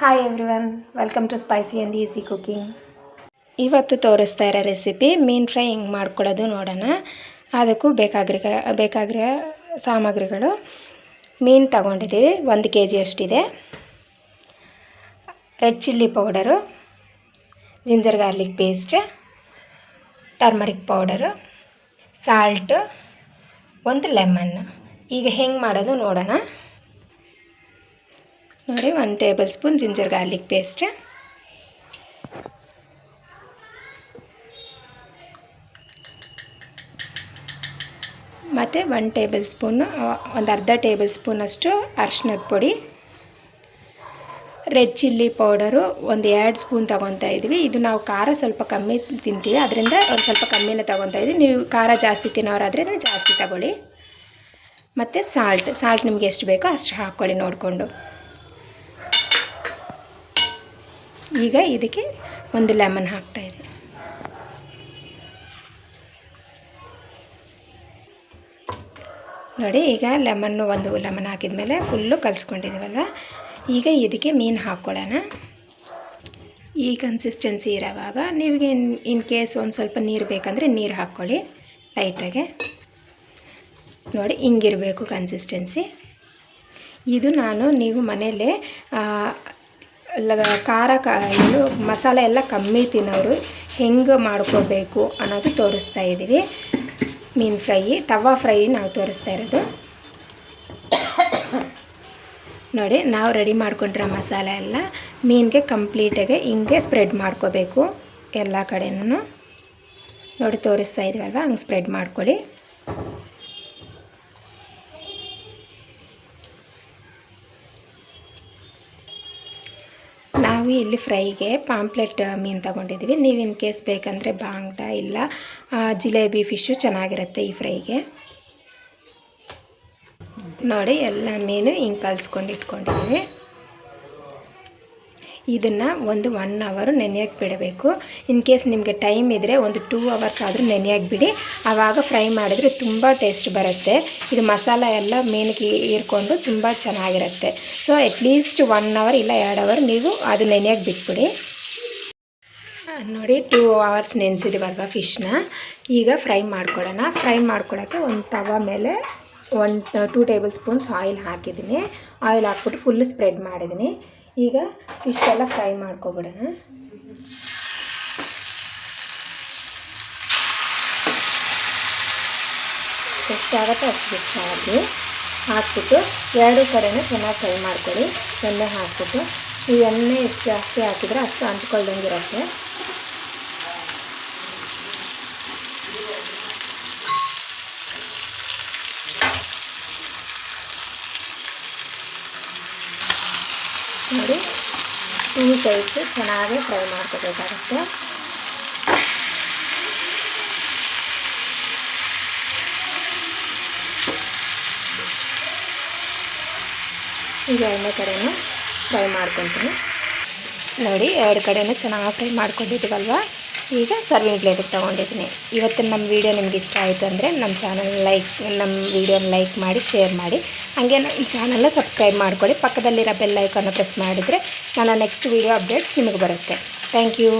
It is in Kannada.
Hi everyone, welcome to spicy and easy cooking. ಇವತ್ತು ತೋರಿಸ್ತಾ ಇರೋ ರೆಸಿಪಿ ಮೀನು ಫ್ರೈ ಹೆಂಗೆ ಮಾಡ್ಕೊಳ್ಳೋದು ನೋಡೋಣ. ಅದಕ್ಕೂ ಬೇಕಾಗಿರೋ ಸಾಮಗ್ರಿಗಳು: ಮೀನು ತಗೊಂಡಿದ್ದೀವಿ, 1 kg ಅಷ್ಟಿದೆ. Red chilli powder, ginger garlic paste, turmeric powder, salt, 1 lemon. ಈಗ ಹೆಂಗೆ ಮಾಡೋದು ನೋಡೋಣ. ನೋಡಿ, 1 tablespoon ginger garlic paste, ಮತ್ತು 1 ಟೇಬಲ್ ಸ್ಪೂನು, ಒಂದು ಅರ್ಧ ಟೇಬಲ್ ಸ್ಪೂನಷ್ಟು ಅರಿಶಿನದ ಪುಡಿ. ರೆಡ್ ಚಿಲ್ಲಿ ಪೌಡರು ಒಂದು 2 ಸ್ಪೂನ್ ತೊಗೊತಾ ಇದ್ದೀವಿ. ಇದು ನಾವು ಖಾರ ಸ್ವಲ್ಪ ಕಮ್ಮಿ ತಿಂತೀವಿ, ಅದರಿಂದ ಒಂದು ಸ್ವಲ್ಪ ಕಮ್ಮಿನೇ ತೊಗೊತಾ ಇದ್ದೀವಿ. ನೀವು ಖಾರ ಜಾಸ್ತಿ ತಿನ್ನೋರಾದರೆ ಜಾಸ್ತಿ ತಗೊಳ್ಳಿ. ಮತ್ತು ಸಾಲ್ಟ್ ನಿಮ್ಗೆ ಎಷ್ಟು ಬೇಕೋ ಅಷ್ಟು ಹಾಕ್ಕೊಳ್ಳಿ ನೋಡಿಕೊಂಡು. ಈಗ ಇದಕ್ಕೆ 1 ಲೆಮನ್ ಹಾಕ್ತಾಯಿದೆ. ನೋಡಿ, ಈಗ ಒಂದು ಲೆಮನ್ ಹಾಕಿದ ಮೇಲೆ ಫುಲ್ಲು ಕಲಿಸ್ಕೊಂಡಿದ್ದೀವಲ್ವ. ಈಗ ಇದಕ್ಕೆ ಮೀನು ಹಾಕ್ಕೊಳ್ಳೋಣ. ಈ ಕನ್ಸಿಸ್ಟೆನ್ಸಿ ಇರೋವಾಗ ನೀವಿಗೆ ಇನ್ ಕೇಸ್ ಒಂದು ಸ್ವಲ್ಪ ನೀರು ಬೇಕಂದರೆ ನೀರು ಹಾಕ್ಕೊಳ್ಳಿ ಲೈಟಾಗೆ. ನೋಡಿ, ಹಿಂಗಿರಬೇಕು ಕನ್ಸಿಸ್ಟೆನ್ಸಿ. ಇದು ನೀವು ಮನೆಯಲ್ಲೇ ಖಾರ ಏನು ಮಸಾಲೆ ಎಲ್ಲ ಕಮ್ಮಿ ತಿನ್ನೋರು ಹೆಂಗೆ ಮಾಡ್ಕೋಬೇಕು ಅನ್ನೋದು ತೋರಿಸ್ತಾ ಇದ್ದೀವಿ. ಮೀನು ಫ್ರೈ, ತವಾ ಫ್ರೈ ನಾವು ತೋರಿಸ್ತಾ ಇರೋದು. ನೋಡಿ, ನಾವು ರೆಡಿ ಮಾಡ್ಕೊಂಡಿರೋ ಮಸಾಲೆ ಎಲ್ಲ ಮೀನಿಗೆ ಕಂಪ್ಲೀಟಾಗಿ ಹಿಂಗೆ ಸ್ಪ್ರೆಡ್ ಮಾಡ್ಕೋಬೇಕು ಎಲ್ಲ ಕಡೆನೂ. ನೋಡಿ, ತೋರಿಸ್ತಾ ಇದ್ದೀವಲ್ವ, ಹಂಗೆ ಸ್ಪ್ರೆಡ್ ಮಾಡ್ಕೊಳ್ಳಿ. ನಾವು ಇಲ್ಲಿ ಫ್ರೈಗೆ ಪಾಂಪ್ಲೆಟ್ ಮೀನು ತೊಗೊಂಡಿದ್ದೀವಿ. ನೀವು ಇನ್ ಕೇಸ್ ಬೇಕಂದರೆ ಬಾಂಗ್ಡ ಇಲ್ಲ ಜಿಲೇಬಿ ಫಿಶ್ಶು ಚೆನ್ನಾಗಿರುತ್ತೆ ಈ ಫ್ರೈಗೆ. ನೋಡಿ, ಎಲ್ಲ ಮೀನು ಹಿಂಗೆ ಕಲಿಸ್ಕೊಂಡು ಇಟ್ಕೊಂಡಿದ್ದೀವಿ. ಇದನ್ನು ಒಂದು 1 ಅವರ್ ನೆನೆಯೋಕ್ಕೆ ಬಿಡಬೇಕು. ಇನ್ ಕೇಸ್ ನಿಮಗೆ ಟೈಮ್ ಇದ್ದರೆ ಒಂದು 2 ಅವರ್ಸ್ ಆದರೂ ನೆನೆಯೋಕ್ಕೆ ಬಿಡಿ. ಆವಾಗ ಫ್ರೈ ಮಾಡಿದರೆ ತುಂಬ ಟೇಸ್ಟ್ ಬರುತ್ತೆ. ಇದು ಮಸಾಲ ಎಲ್ಲ ಮೀನಿಗೆ ಹೀರ್ಕೊಂಡು ತುಂಬ ಚೆನ್ನಾಗಿರುತ್ತೆ. ಸೊ ಅಟ್ಲೀಸ್ಟ್ 1 ಅವರ್ ಇಲ್ಲ 2 ಅವರ್ ನೀವು ಅದು ನೆನೆಯೋಕ್ಕೆ ಬಿಟ್ಬಿಡಿ. ನೋಡಿ, 2 ಅವರ್ಸ್ ನೆನೆಸಿದ್ದೀವಲ್ವ ಫಿಶ್ನ. ಈಗ ಫ್ರೈ ಮಾಡ್ಕೊಳ್ಳೋಣ. ಫ್ರೈ ಮಾಡ್ಕೊಳ್ಳೋಕ್ಕೆ ಒಂದು ತವಾ ಮೇಲೆ 2 ಟೇಬಲ್ ಸ್ಪೂನ್ಸ್ ಆಯಿಲ್ ಹಾಕಿದ್ದೀನಿ. ಆಯಿಲ್ ಹಾಕ್ಬಿಟ್ಟು ಫುಲ್ ಸ್ಪ್ರೆಡ್ ಮಾಡಿದ್ದೀನಿ. ಈಗ ಫಿಶ್ ಎಲ್ಲ ಫ್ರೈ ಮಾಡ್ಕೊಬಿಡೋಣ. ಎಷ್ಟಾಗುತ್ತೆ ಅಷ್ಟು ಫಿಶ್ ಹಾಕ್ಬಿಟ್ಟು 2 ಕಡೆನೂ ಚೆನ್ನಾಗಿ ಫ್ರೈ ಮಾಡ್ಕೊಳ್ಳಿ. ಎಣ್ಣೆ ಹಾಕ್ಬಿಟ್ಟು, ಈ ಎಣ್ಣೆ ಎಷ್ಟು ಜಾಸ್ತಿ ಹಾಕಿದರೆ ಅಷ್ಟು ಅಂಟ್ಕೊಳ್ದಂಗಿರುತ್ತೆ. ನೋಡಿ, 2 ಸೈಡ್ಸು ಚೆನ್ನಾಗಿ ಫ್ರೈ ಮಾಡ್ಕೋಬೇಕಾಗುತ್ತೆ. ಈಗ ಎಣ್ಣೆ ಕಡೆನೂ ಫ್ರೈ ಮಾಡ್ಕೊತೀನಿ. ನೋಡಿ, 2 ಕಡೆನೂ ಚೆನ್ನಾಗಿ ಫ್ರೈ ಮಾಡ್ಕೊಂಡಿದ್ದೀವಲ್ವ. ಈಗ ಸರ್ವಿಂಗ್ ಪ್ಲೇಟಿಗೆ ತೊಗೊಂಡಿದ್ದೀನಿ. ಇವತ್ತಿನ ನಮ್ಮ ವೀಡಿಯೋ ನಿಮ್ಗೆ ಇಷ್ಟ ಆಯಿತು ಅಂದರೆ ನಮ್ಮ ವೀಡಿಯೋನ ಲೈಕ್ ಮಾಡಿ, ಶೇರ್ ಮಾಡಿ. ಹಾಗೆ ನಮ್ಮ ಚಾನಲ್ನ ಸಬ್ಸ್ಕ್ರೈಬ್ ಮಾಡ್ಕೊಳ್ಳಿ. ಪಕ್ಕದಲ್ಲಿರೋ ಬೆಲ್ ಐಕಾನ್ನ ಪ್ರೆಸ್ ಮಾಡಿದರೆ ನನ್ನ ನೆಕ್ಸ್ಟ್ ವೀಡಿಯೋ ಅಪ್ಡೇಟ್ಸ್ ನಿಮಗೆ ಬರುತ್ತೆ. Thank you.